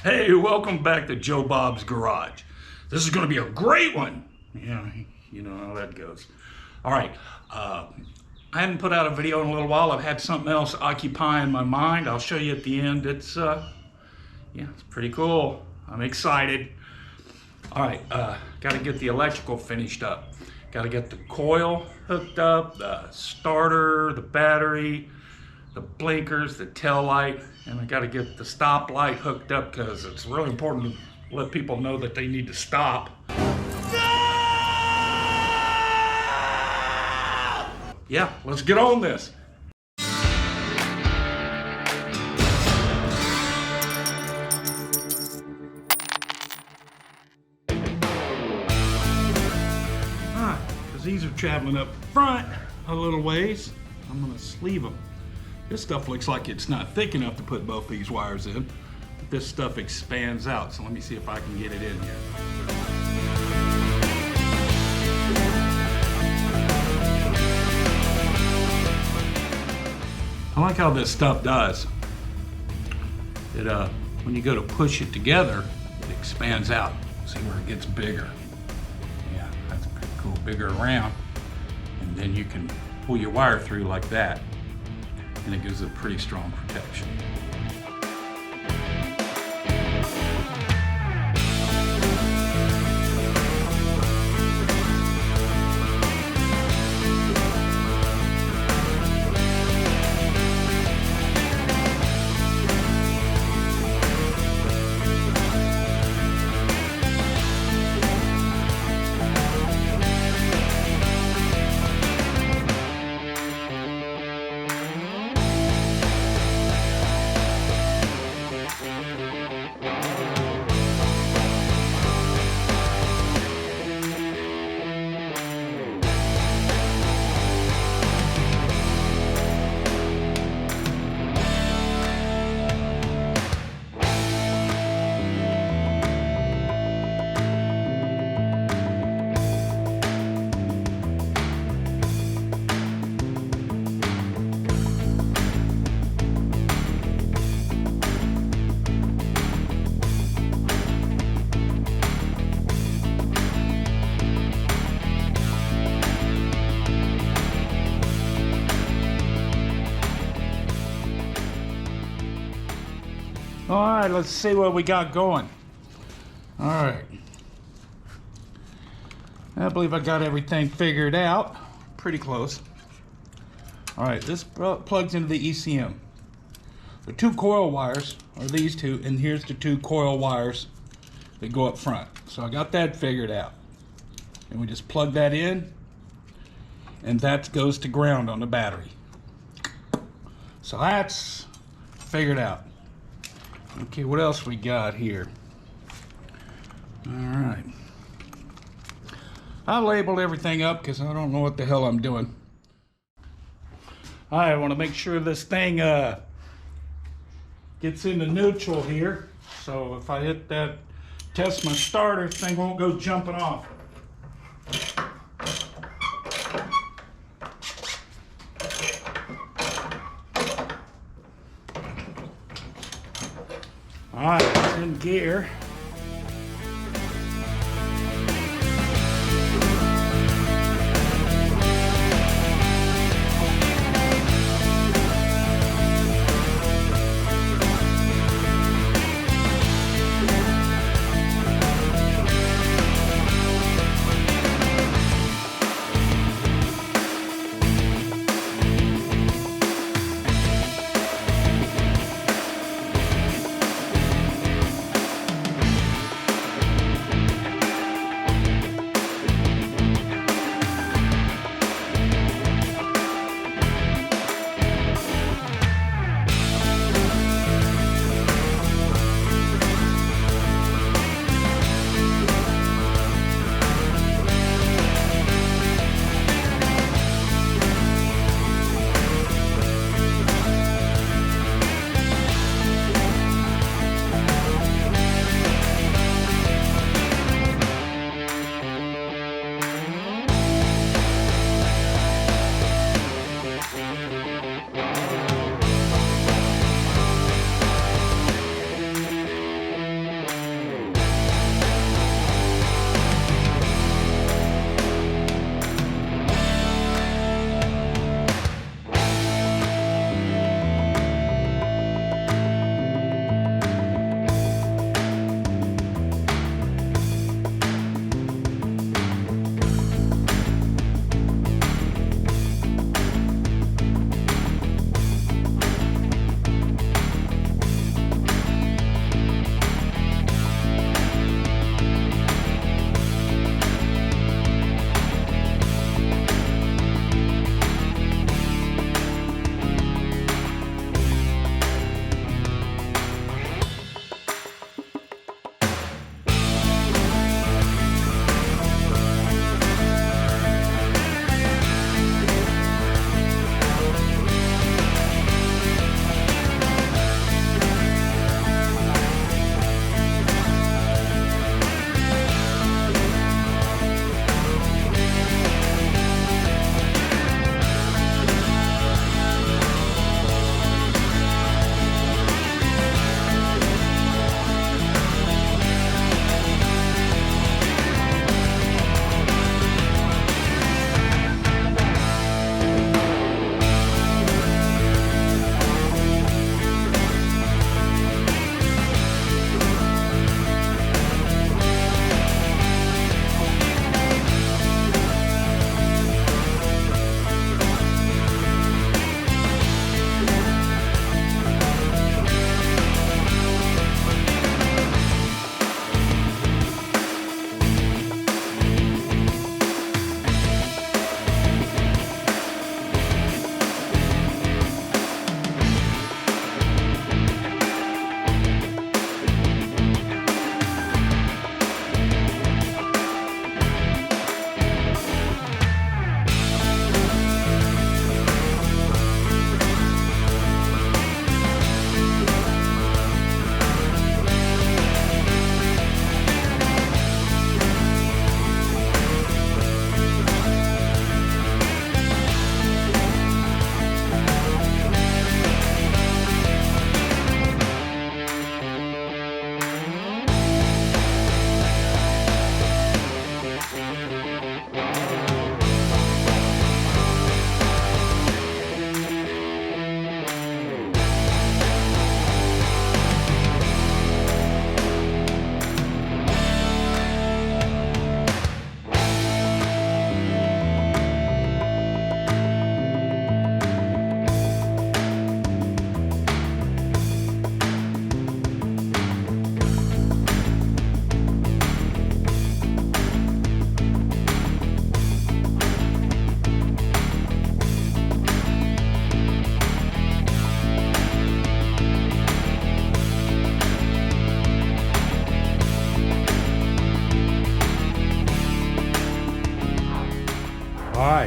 Hey, welcome back to Joe Bob's Garage. This is going to be a great one. Yeah, you know how that goes. All right, I haven't put out a video in a little while. I've had something else occupying my mind. I'll show you at the end. It's pretty cool. I'm excited. All right, got to get the electrical finished up. Got to get the coil hooked up, the starter, the battery, the blinkers, the tail light, and I got to get the stop light hooked up because it's really important to let people know that they need to stop. Yeah, let's get on this. Alright, because these are traveling up front a little ways, I'm going to sleeve them. This stuff looks like it's not thick enough to put both these wires in. But this stuff expands out, so let me see if I can get it in here. I like how this stuff does. It when you go to push it together, it expands out. See where it gets bigger. Yeah, that's pretty cool. Bigger around, and then you can pull your wire through like that, and it gives it pretty strong protection. All right, let's see what we got going. All right. I believe I got everything figured out. Pretty close. All right, this plugs into the ECM. The two coil wires are these two, and here's the two coil wires that go up front. So I got that figured out. And we just plug that in, and that goes to ground on the battery. So that's figured out. Okay, what else we got here? All right. I labeled everything up because I don't know what the hell I'm doing. I want to make sure this thing gets into neutral here. So if I hit that, test my starter, this thing won't go jumping off. All right, it's in gear.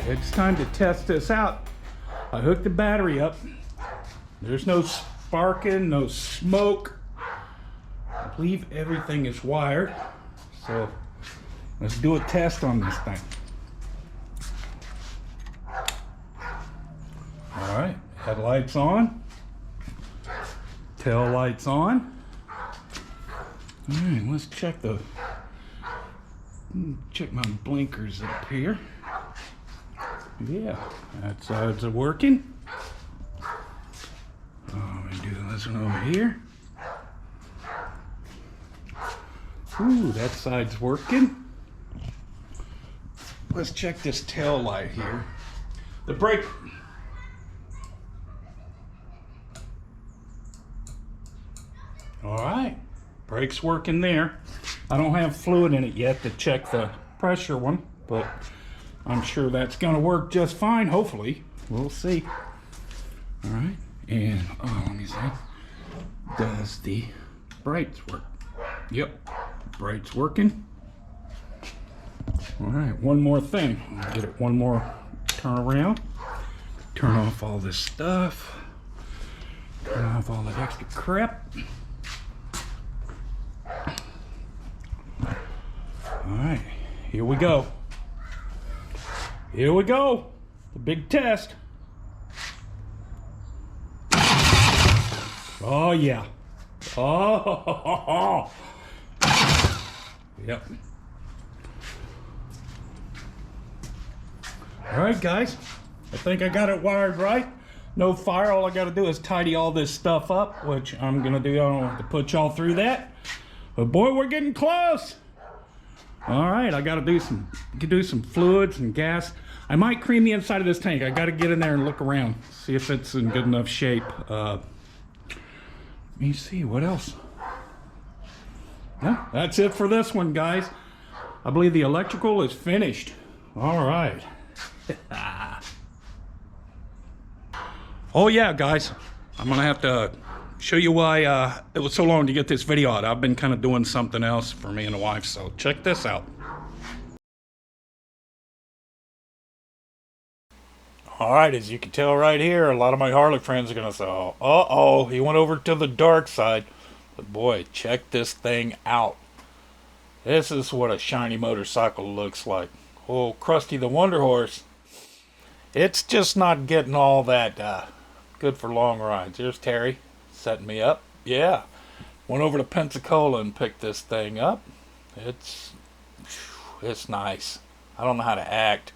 right, it's time to test this out. I hooked the battery up. There's no sparking, no smoke. I believe everything is wired. So let's do a test on this thing. All right, headlights on. Tail lights on. All right, let's check my blinkers up here. Yeah, that side's working. Oh, let me do this one over here. Ooh, that side's working. Let's check this tail light here. The brake. All right, brake's working there. I don't have fluid in it yet to check the pressure one, but I'm sure that's gonna work just fine, hopefully. We'll see. All right, and let me see. Does the brakes work? Yep, brakes working. All right, one more thing. Get it one more turn around. Turn off all this stuff. Turn off all that extra crap. All right, here we go. Here we go. The big test. Oh yeah. Oh. Yep. All right, guys. I think I got it wired right. No fire. All I got to do is tidy all this stuff up, which I'm gonna do. I don't have to put y'all through that. But boy, we're getting close. All right, I got to do some fluids and gas. I might cream the inside of this tank. I got to get in there and look around, see if it's in good enough shape. Let me see what else. Yeah, that's it for this one, guys. I believe the electrical is finished. All right. Oh yeah, guys, I'm gonna have to show you why it was so long to get this video out. I've been kind of doing something else for me and the wife, so check this out. All right, as you can tell right here, a lot of my Harley friends are gonna say, uh-oh, he went over to the dark side. But boy, check this thing out. This is what a shiny motorcycle looks like. Oh, Krusty the Wonder Horse. It's just not getting all that good for long rides. Here's Terry setting me up. Yeah, went over to Pensacola and picked this thing up. It's nice. I don't know how to act.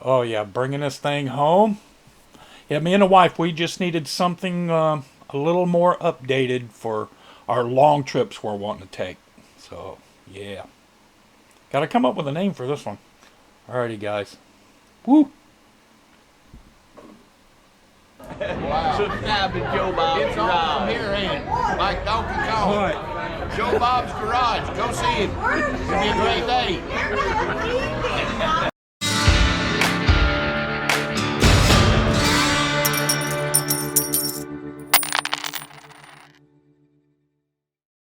Oh yeah, bringing this thing home. Yeah, me and the wife, we just needed something a little more updated for our long trips we're wanting to take. So, yeah. Got to come up with a name for this one. Alrighty, guys. Woo! Wow. Subscribe to Joe Bob's Garage. It's on from here, ain't it? Like Donkey Kong. All right. Joe Bob's Garage. Go see him. It'll be a great day.